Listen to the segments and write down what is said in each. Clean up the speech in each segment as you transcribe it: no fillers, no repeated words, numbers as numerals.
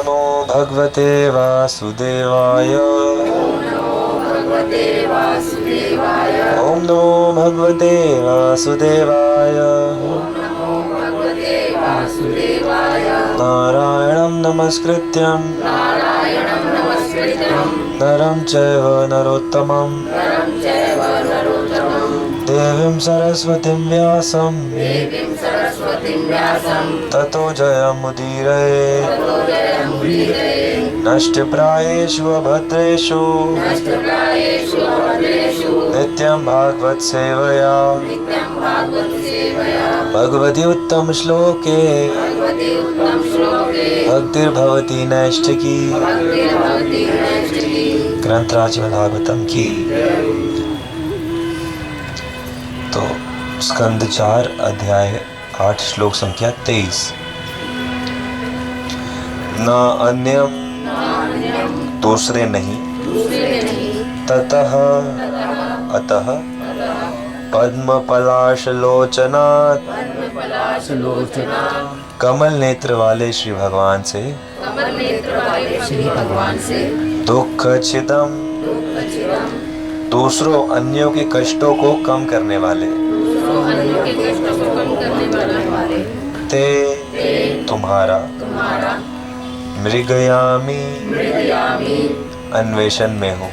नमो भगवते वासुदेवाय। ओम नमो भगवते वासुदेवाय। नारायणं नमस्कृत्यं नरं चैव नरोत्तमं देवीं सरस्वतीं व्यासं ततो जयमुदीरये। नष्टप्रायेषु अभद्रेषु नित्यं भागवत सेवया भगवति उत्तम श्लोके भक्तिर्भवति नैष्ठिकी। ग्रंथराज भागवतम की। तो स्कंद 4 अध्याय 8 श्लोक संख्या 23। न अन्यम दूसरे नहीं, ततः अतः पद्मपलाशलोचनात् कमल नेत्र वाले श्री भगवान से दुःखच्छिदं दूसरों अन्यों के कष्टों को कम करने वाले ते तुम्हारा मृगयामी अन्वेषण में हो।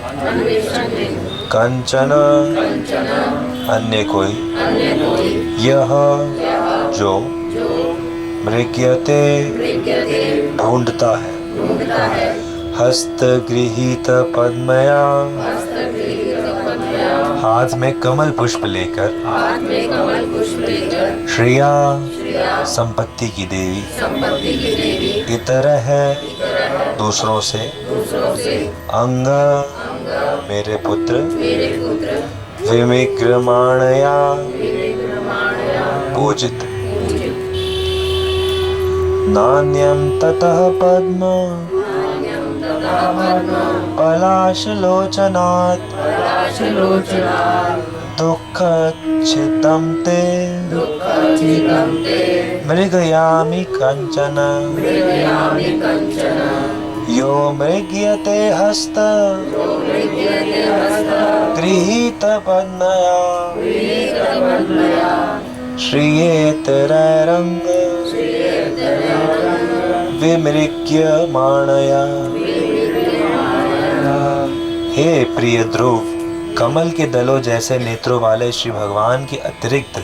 कंचन अन्य कोई यह जो मृग्यते ढूंढता है हस्तगृहीत पद्मया हाथ में कमल पुष्प लेकर श्रिया संपत्ति की देवी की तरह है दूसरों से अंग मेरे पुत्र विमिक्रमाणया पूजित। नान्यं ततः पद्म पलाशलोचनात् दुःखच्छिदं ते मृगयामि कंचन यो मृग्यते हस्त गृहीत पद्मया श्रियेतरंग विमृग्यमाणया। हे प्रिय ध्रुव, कमल के दलों जैसे नेत्रों वाले श्री भगवान के अतिरिक्त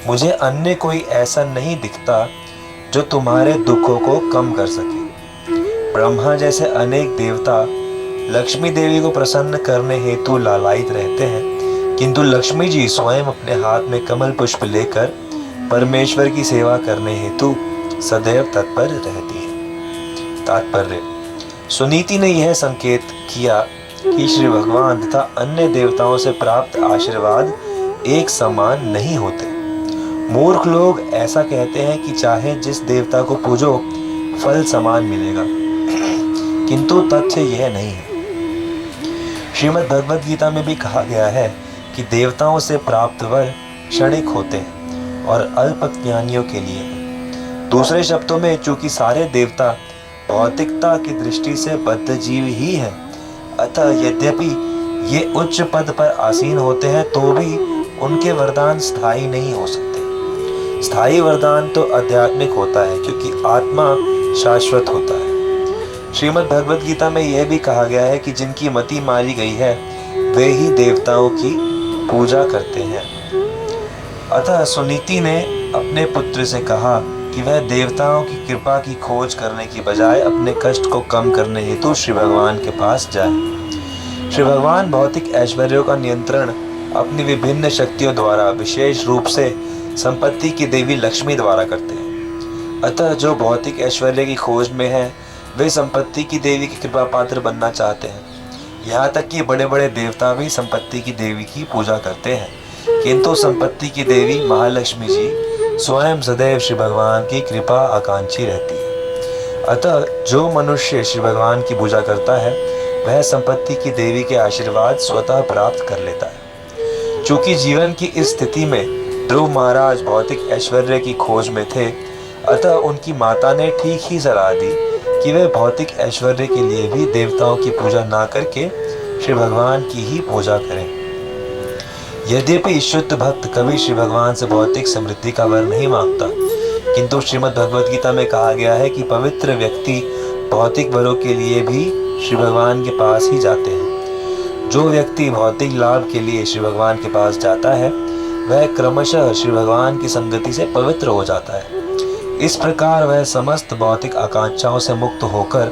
मुझे अन्य कोई ऐसा नहीं दिखता जो तुम्हारे दुखों को कम कर सके। ब्रह्मा जैसे अनेक देवता लक्ष्मी देवी को प्रसन्न करने हेतु लालायित रहते हैं, किंतु लक्ष्मी जी स्वयं अपने हाथ में कमल पुष्प लेकर परमेश्वर की सेवा करने हेतु सदैव तत्पर रहती है। तात्पर्य, सुनीति ने यह संकेत किया कि श्री भगवान तथा अन्य देवताओं से प्राप्त आशीर्वाद एक समान नहीं होते। मूर्ख लोग ऐसा कहते हैं कि चाहे जिस देवता को पूजो फल समान मिलेगा, किंतु तथ्य यह नहीं है। श्रीमद् भगवद गीता में भी कहा गया है कि देवताओं से प्राप्त वर क्षणिक होते हैं और अल्प ज्ञानियों के लिए। दूसरे शब्दों में, चूंकि सारे देवता भौतिकता की दृष्टि से बद्ध जीव ही हैं, अतः यद्यपि ये उच्च पद पर आसीन होते हैं तो भी उनके वरदान स्थायी नहीं हो सकते। स्थायी वरदान तो आध्यात्मिक होता है, क्योंकि आत्मा शाश्वत होता है। श्रीमद् भगवद गीता में यह भी कहा गया है कि जिनकी मति मारी गई है वे ही देवताओं की पूजा करते हैं। अतः सुनीति ने अपने पुत्र से कहा कि वह देवताओं की कृपा की खोज करने की बजाय अपने कष्ट को कम करने हेतु श्री भगवान के पास जाए। श्री भगवान भौतिक ऐश्वर्यों का नियंत्रण अपनी विभिन्न शक्तियों द्वारा, विशेष रूप से संपत्ति की देवी लक्ष्मी द्वारा करते हैं। अतः जो भौतिक ऐश्वर्य की खोज में है वे संपत्ति की देवी की कृपा पात्र बनना चाहते हैं। यहाँ तक कि बड़े बड़े देवता भी संपत्ति की देवी की पूजा करते हैं, किंतु संपत्ति की देवी महालक्ष्मी जी स्वयं सदैव श्री भगवान की कृपा आकांक्षी रहती है। अतः जो मनुष्य श्री भगवान की पूजा करता है वह संपत्ति की देवी के आशीर्वाद स्वतः प्राप्त कर लेता है। चूंकि जीवन की इस स्थिति में ध्रुव महाराज भौतिक ऐश्वर्य की खोज में थे, अतः उनकी माता ने ठीक ही सलाह दी कि वे भौतिक ऐश्वर्य के लिए भी देवताओं की पूजा ना करके श्री भगवान की ही पूजा करें। यद्यपि शुद्ध भक्त कभी श्री भगवान से भौतिक समृद्धि का वर नहीं मांगता, किंतु श्रीमद् भगवद गीता में कहा गया है कि पवित्र व्यक्ति भौतिक वरों के लिए भी श्री भगवान के पास ही जाते हैं। जो व्यक्ति भौतिक लाभ के लिए श्री भगवान के पास जाता है वह क्रमशः श्री भगवान की संगति से पवित्र हो जाता है। इस प्रकार वह समस्त भौतिक आकांक्षाओं से मुक्त होकर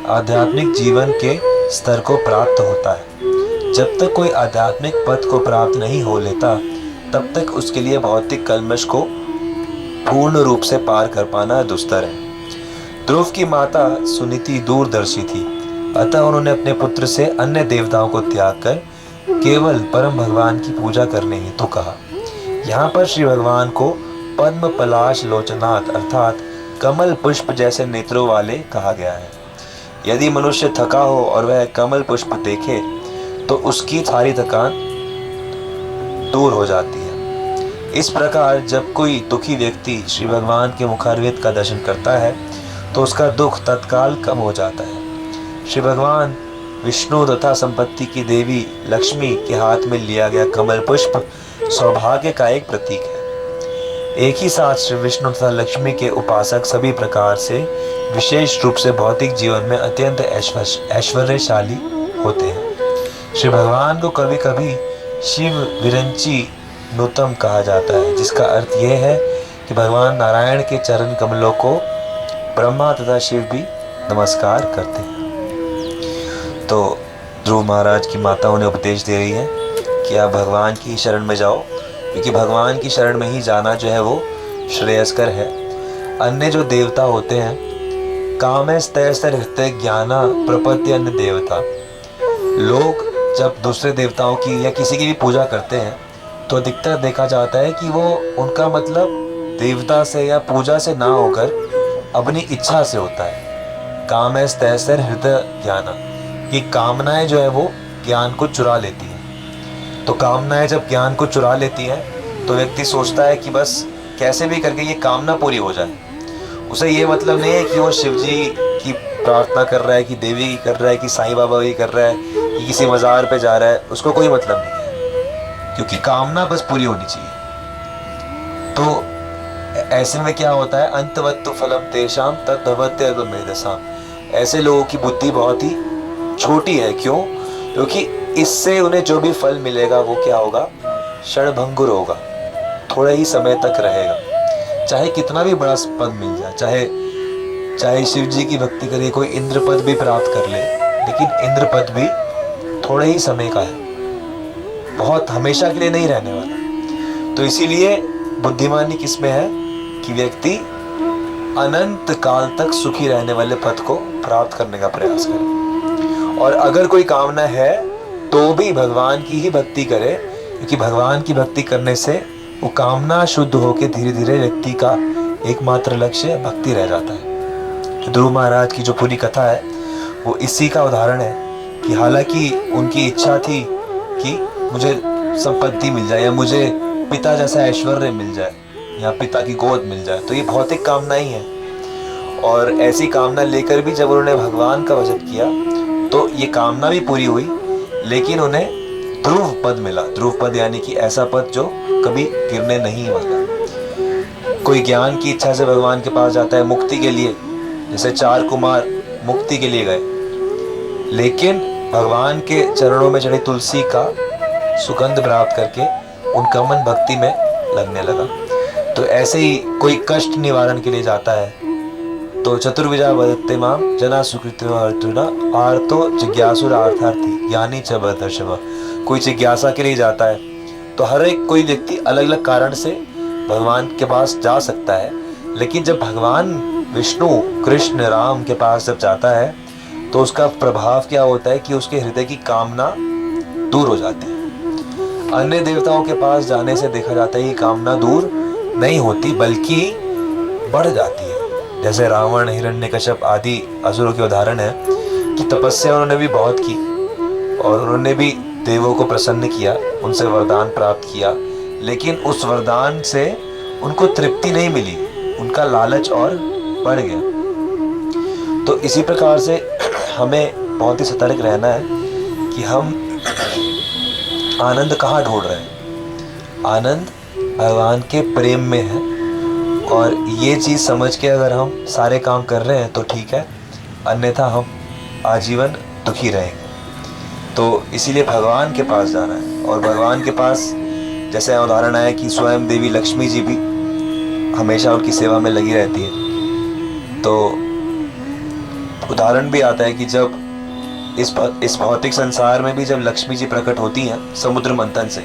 आध्यात्मिक जीवन के स्तर को प्राप्त होता है। जब तक कोई आध्यात्मिक पद को प्राप्त नहीं हो लेता तब तक उसके लिए भौतिक कल्मश को पूर्ण रूप से पार कर पाना दुस्तर है। ध्रुव की माता सुनीति दूरदर्शी थी, अतः उन्होंने अपने पुत्र से अन्य देवताओं को त्याग कर केवल परम भगवान की पूजा करने हेतु कहा। यहाँ पर श्री भगवान को पद्म पलाश लोचनाथ अर्थात कमल पुष्प जैसे नेत्रों वाले कहा गया है। यदि मनुष्य थका हो और वह कमल पुष्प देखे तो उसकी सारी थकान दूर हो जाती है। इस प्रकार जब कोई दुखी व्यक्ति श्री भगवान के मुखारविंद का दर्शन करता है तो उसका दुख तत्काल कम हो जाता है। श्री भगवान विष्णु तथा संपत्ति की देवी लक्ष्मी के हाथ में लिया गया कमल पुष्प सौभाग्य का एक प्रतीक है। एक ही साथ श्री विष्णु तथा लक्ष्मी के उपासक सभी प्रकार से विशेष रूप से भौतिक जीवन में अत्यंत ऐश्वर्यशाली होते हैं। श्री भगवान को कभी कभी शिव विरंची नुतम कहा जाता है, जिसका अर्थ यह है कि भगवान नारायण के चरण कमलों को ब्रह्मा तथा शिव भी नमस्कार करते हैं। तो ध्रुव महाराज की माता उन्हें उपदेश दे रही है कि आप भगवान की शरण में जाओ, क्योंकि भगवान की शरण में ही जाना जो है वो श्रेयस्कर है। अन्य जो देवता होते हैं कामस्तैस्तर हृतय ज्ञाना प्रपत्ति अन्य देवता, लोग जब दूसरे देवताओं की या किसी की भी पूजा करते हैं तो अधिकतर देखा जाता है कि वो उनका मतलब देवता से या पूजा से ना होकर अपनी इच्छा से होता है। कामस्तैस्तर हृदय ज्ञाना, कि कामनाएं जो है वो ज्ञान को चुरा लेती हैं। तो कामनाएं जब ज्ञान को चुरा लेती हैं तो व्यक्ति सोचता है कि बस कैसे भी करके ये कामना पूरी हो जाए। उसे ये मतलब नहीं है कि वो शिव जी की प्रार्थना कर रहा है, कि देवी की कर रहा है, कि साईं बाबा की कर रहा है, कि किसी मज़ार पे जा रहा है, उसको कोई मतलब नहीं है, क्योंकि कामना बस पूरी होनी चाहिए। तो ऐसे में क्या होता है, अंतवत्तु फलम तेषाम तद्भवत्येव मेधसाम, ऐसे लोगों की बुद्धि बहुत ही छोटी है। क्यों? क्योंकि इससे उन्हें जो भी फल मिलेगा वो क्या होगा, क्षणभंगुर होगा, थोड़े ही समय तक रहेगा। चाहे कितना भी बड़ा पद मिल जाए, चाहे शिव जी की भक्ति करे, कोई इंद्र पद भी प्राप्त कर ले, लेकिन इंद्र पद भी थोड़े ही समय का है, बहुत हमेशा के लिए नहीं रहने वाला। तो इसीलिए बुद्धिमानी किसमें है कि व्यक्ति अनंत काल तक सुखी रहने वाले पद को प्राप्त करने का प्रयास करे। और अगर कोई कामना है तो भी भगवान की ही भक्ति करे, क्योंकि भगवान की भक्ति करने से वो कामना शुद्ध होकर धीरे धीरे व्यक्ति का एकमात्र लक्ष्य भक्ति रह जाता है। ध्रुव महाराज की जो पूरी कथा है वो इसी का उदाहरण है कि हालांकि उनकी इच्छा थी कि मुझे संपत्ति मिल जाए या मुझे पिता जैसा ऐश्वर्य मिल जाए या पिता की गोद मिल जाए, तो ये भौतिक कामना ही है। और ऐसी कामना लेकर भी जब उन्होंने भगवान का भजन किया तो ये कामना भी पूरी हुई, लेकिन उन्हें ध्रुव पद मिला। ध्रुव पद यानी कि ऐसा पद जो कभी गिरने नहीं वाला। कोई ज्ञान की इच्छा से भगवान के पास जाता है मुक्ति के लिए, जैसे 4 कुमार मुक्ति के लिए गए, लेकिन भगवान के चरणों में चढ़ी तुलसी का सुगंध प्राप्त करके उनका मन भक्ति में लगने लगा। तो ऐसे ही कोई कष्ट निवारण के लिए जाता है तो चतुर्विजा वदत्ते माम जना सुकृतो अर्जुना आर्तो जिज्ञासुर अर्थार्थी ज्ञानी च बदर्शव। कोई जिज्ञासा के लिए जाता है तो हर एक कोई व्यक्ति अलग अलग कारण से भगवान के पास जा सकता है, लेकिन जब भगवान विष्णु कृष्ण राम के पास जब जाता है तो उसका प्रभाव क्या होता है कि उसके हृदय की कामना दूर हो जाती है। अन्य देवताओं के पास जाने से देखा जाता है कि कामना दूर नहीं होती बल्कि बढ़ जाती है। जैसे रावण, हिरण्यकश्यप आदि असुरों के उदाहरण है कि तपस्या उन्होंने भी बहुत की और उन्होंने भी देवों को प्रसन्न किया, उनसे वरदान प्राप्त किया, लेकिन उस वरदान से उनको तृप्ति नहीं मिली, उनका लालच और बढ़ गया। तो इसी प्रकार से हमें बहुत ही सतर्क रहना है कि हम आनंद कहाँ ढूंढ रहे हैं। आनंद भगवान के प्रेम में है, और ये चीज़ समझ के अगर हम सारे काम कर रहे हैं तो ठीक है, अन्यथा हम आजीवन दुखी रहेंगे। तो इसीलिए भगवान के पास जाना है। और भगवान के पास जैसे उदाहरण आया कि स्वयं देवी लक्ष्मी जी भी हमेशा उनकी सेवा में लगी रहती है। तो उदाहरण भी आता है कि जब इस भौतिक संसार में भी जब लक्ष्मी जी प्रकट होती हैं समुद्र मंथन से,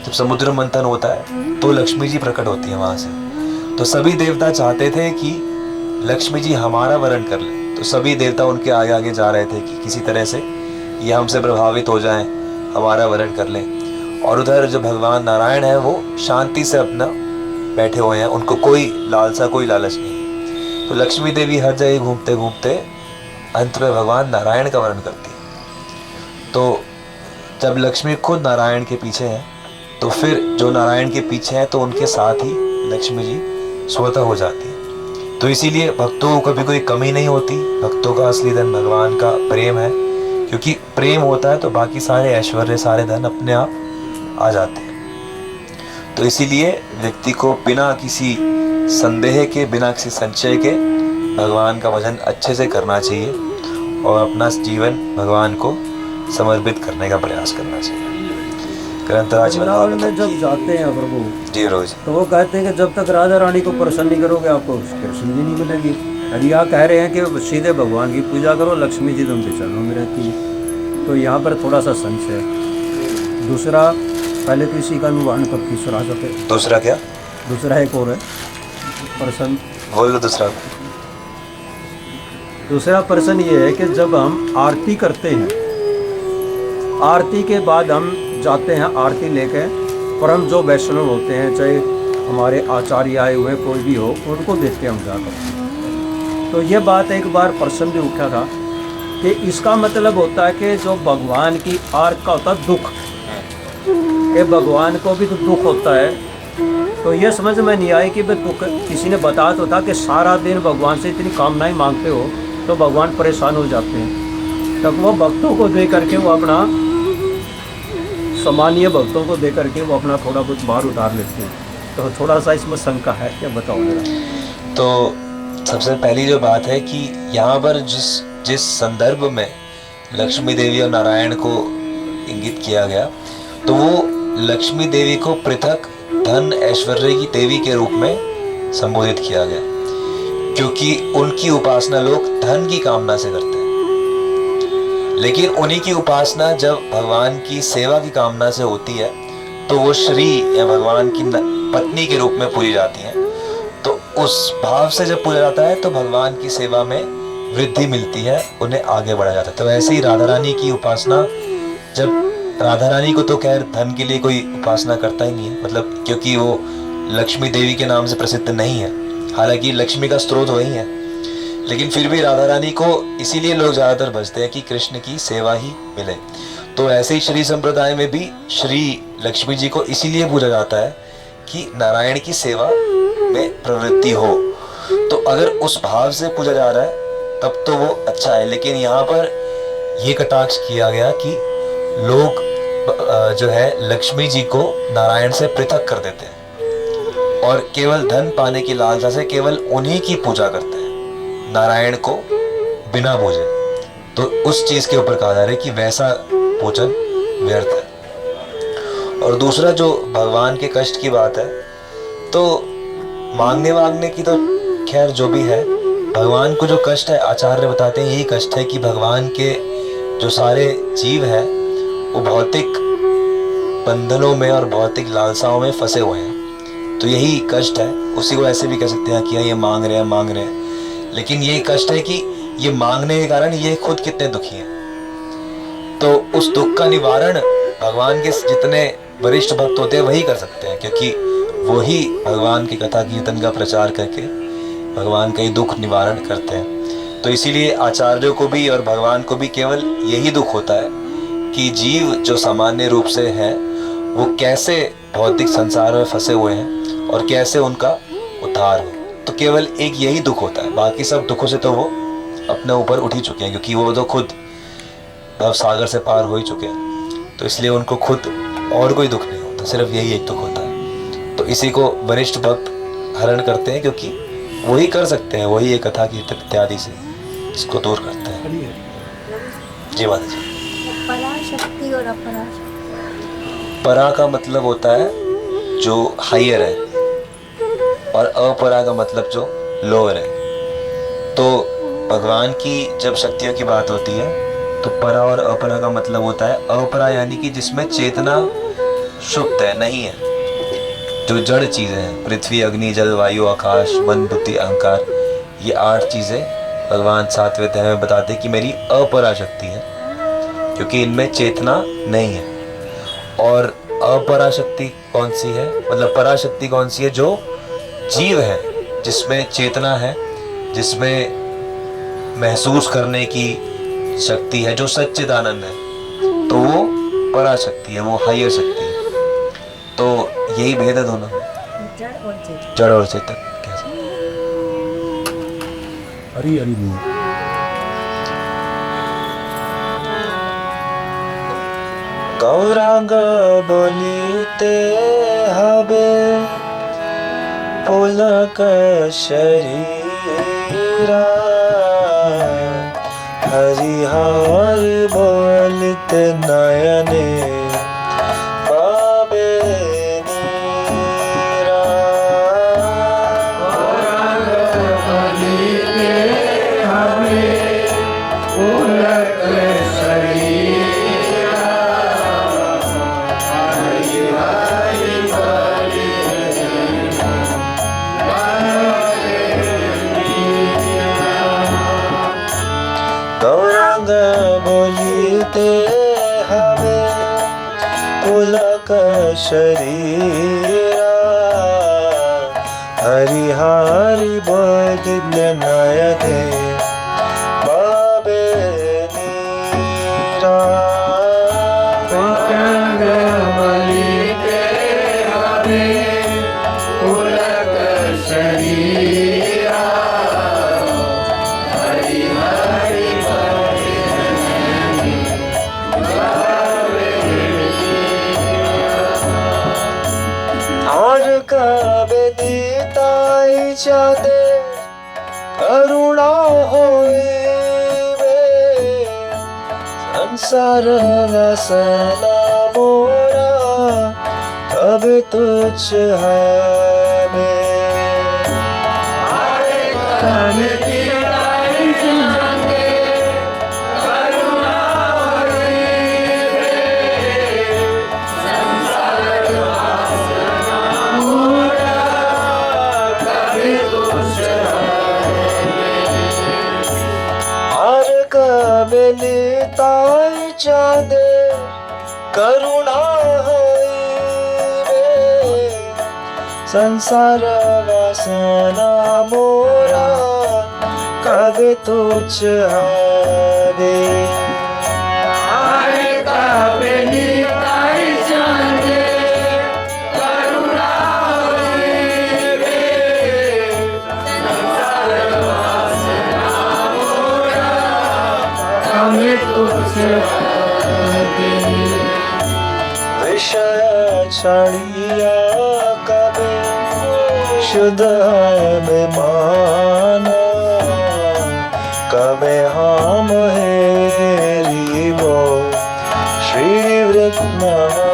जब समुद्र मंथन होता है तो लक्ष्मी जी प्रकट होती हैं वहाँ से। तो सभी देवता चाहते थे कि लक्ष्मी जी हमारा वरण कर लें, तो सभी देवता उनके आगे आगे जा रहे थे कि किसी तरह से ये हमसे प्रभावित हो जाएं, हमारा वरण कर लें। और उधर जो भगवान नारायण है वो शांति से अपना बैठे हुए हैं, उनको कोई लालसा कोई लालच नहीं। तो लक्ष्मी देवी हर जगह घूमते घूमते अंत में भगवान नारायण का वर्ण करती है। तो जब लक्ष्मी खुद नारायण के पीछे है तो फिर जो नारायण के पीछे है तो उनके साथ ही लक्ष्मी जी स्वतः हो जाती है। तो इसीलिए भक्तों को कभी कोई कमी नहीं होती। भक्तों का असली धन भगवान का प्रेम है, क्योंकि प्रेम होता है तो बाकी सारे ऐश्वर्य सारे धन अपने आप आ जाते हैं। तो इसीलिए व्यक्ति को बिना किसी संदेह के, बिना किसी संशय के भगवान का भजन अच्छे से करना चाहिए और अपना जीवन भगवान को समर्पित करने का प्रयास करना चाहिए। वृंदावन में जब जाते हैं प्रभु जी रोज, तो वो कहते हैं कि जब तक राधा रानी को प्रसन्न नहीं करोगे आपको कृष्ण जी नहीं मिलेगी। और यहाँ कह रहे हैं कि सीधे भगवान की पूजा करो, लक्ष्मी जी तुम चरणों में रहती है। तो यहाँ पर थोड़ा सा संशय है। दूसरा, पहले तो इसी का अनुमान कर तीसरा सकते। दूसरा क्या? दूसरा एक और है प्रश्न, बोलो दूसरा। दूसरा प्रश्न ये है कि जब हम आरती करते हैं, आरती के बाद हम जाते हैं आरती लेके, परम जो वैष्णव होते हैं, चाहे हमारे आचार्य आए हुए कोई भी हो, उनको देते हैं हम जाकर। तो ये बात एक बार प्रश्न भी उठा था कि इसका मतलब होता है कि जो भगवान की आरती का होता है दुख, ये भगवान को भी तो दुख होता है। तो ये समझ में नहीं आई कि दुख, किसी ने बताया तो था कि सारा दिन भगवान से इतनी कामनाएं मांगते हो तो भगवान परेशान हो जाते हैं। तब वो भक्तों को दे करके वो अपना, सामान्य भक्तों को दे करके वो अपना थोड़ा बहुत बाहर उतार लेते हैं। तो थोड़ा सा इसमें शंका है, क्या बताओ मेरा? तो सबसे पहली जो बात है कि यहाँ पर जिस संदर्भ में लक्ष्मी देवी और नारायण को इंगित किया गया, तो वो लक्ष्मी देवी को पृथक धन ऐश्वर्य की देवी के रूप में संबोधित किया गया, क्योंकि उनकी उपासना लोग धन की कामना से करते हैं। लेकिन उन्हीं की उपासना जब भगवान की सेवा की कामना से होती है तो वो श्री या भगवान की पत्नी के रूप में पूजी जाती हैं। तो उस भाव से जब पूजा जाता है तो भगवान की सेवा में वृद्धि मिलती है, उन्हें आगे बढ़ा जाता है। तो ऐसे ही राधा रानी की उपासना, जब राधा रानी को तो खैर धन के लिए कोई उपासना करता ही नहीं है, मतलब क्योंकि वो लक्ष्मी देवी के नाम से प्रसिद्ध नहीं है, हालांकि लक्ष्मी का स्रोत वही है। लेकिन फिर भी राधा रानी को इसीलिए लोग ज़्यादातर भजते हैं कि कृष्ण की सेवा ही मिले। तो ऐसे ही श्री संप्रदाय में भी श्री लक्ष्मी जी को इसीलिए पूजा जाता है कि नारायण की सेवा में प्रवृत्ति हो। तो अगर उस भाव से पूजा जा रहा है तब तो वो अच्छा है। लेकिन यहाँ पर ये कटाक्ष किया गया कि लोग जो है लक्ष्मी जी को नारायण से पृथक कर देते हैं और केवल धन पाने की लालसा से केवल उन्हीं की पूजा करते हैं, नारायण को बिना पूजे। तो उस चीज के ऊपर कहा जा रहा है कि वैसा पूजन व्यर्थ है। और दूसरा जो भगवान के कष्ट की बात है, तो मांगने की तो खैर जो भी है, भगवान को जो कष्ट है आचार्य बताते हैं यही कष्ट है कि भगवान के जो सारे जीव हैं वो भौतिक बंधनों में और भौतिक लालसाओं में फंसे हुए हैं। तो यही कष्ट है। उसी को ऐसे भी कह सकते हैं कि ये मांग रहे हैं, लेकिन ये कष्ट है कि ये मांगने के कारण ये खुद कितने दुखी हैं। तो उस दुख का निवारण भगवान के जितने वरिष्ठ भक्त होते हैं वही कर सकते हैं, क्योंकि वही भगवान की कथा कीर्तन का प्रचार करके भगवान का ही दुख निवारण करते हैं। तो इसीलिए आचार्यों को भी और भगवान को भी केवल यही दुख होता है कि जीव जो सामान्य रूप से है वो कैसे भौतिक संसार में फंसे हुए हैं और कैसे उनका उद्धार हो। तो केवल एक यही दुख होता है, बाकी सब दुखों से तो वो अपने ऊपर उठ ही चुके हैं, क्योंकि वो तो खुद भव सागर से पार हो ही चुके हैं। तो इसलिए उनको खुद और कोई दुख नहीं होता, सिर्फ यही एक दुख होता है। तो इसी को वरिष्ठ भक्त हरण करते हैं, क्योंकि वही कर सकते हैं, वही एक कथा कीर्तन इत्यादि से इसको दूर करते हैं। जी माता जी। पराशक्ति और अपराशक्ति। परा का मतलब होता है जो हायर है, और अपरा का मतलब जो लोअर है। तो भगवान की जब शक्तियों की बात होती है तो परा और अपरा का मतलब होता है अपरा यानी कि जिसमें चेतना सुप्त है, नहीं है, जो जड़ चीजें हैं, पृथ्वी अग्नि जल वायु आकाश मन बुद्धि अहंकार, ये 8 चीजें भगवान 7वें अध्याय में बताते हैं कि मेरी अपरा शक्ति है, क्योंकि इनमें चेतना नहीं है। और अपराशक्ति कौन सी है, मतलब पराशक्ति कौन सी है, जो जीव है, जिसमें चेतना है, जिसमें महसूस करने की शक्ति है, जो सच्चिदानंद है, तो वो पराशक्ति है, वो हायर शक्ति है। तो यही भेद है दोनों में, जड़ और चेतन। कैसे? हरी हरी बोल। गौरांग बोलीते हबे पुलक शरीरा, हरिहर बोलते नयने बाबे नीरा। गौरांग बोलीते हमें पुलक शरीरा, हरि हरि बोलित नयने बाबे नीरा। कबे दीताई चाहते करुणा होई वे, संसार वसना मोरा कब तुझ है ताई चांदे करुणा होई रे, संसार वासना मोरा कब तुझ हारे। विषय छड़िया कबे शुद्ध में माना, कबे हम है तेरी वो श्री वृत्तमाना।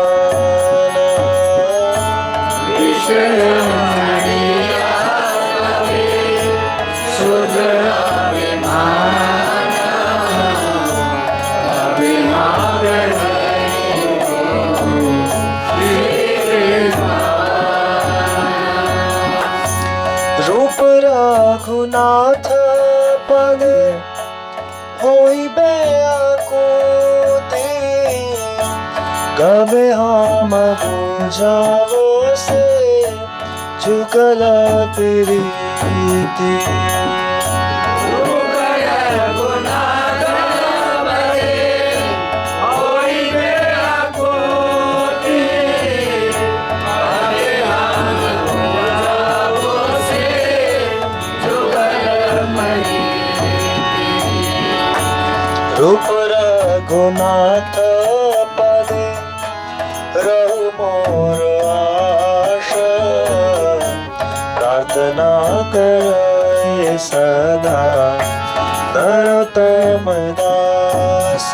विषय छड़िया कबे शुद्ध में माना, रूप रघुनाथ पद होई बेअकुति, कबे हम बुझावो से झुकल प्रीति। रूप रघुनाथ पदे रहु मोर आशा, प्रार्थना करे सदा नरोत्तम दास।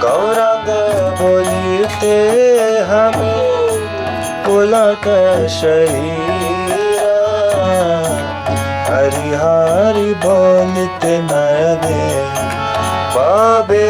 गौरांग बोलते हमें पुलक शरीरा, हरि हरि बोलते नर दे पावे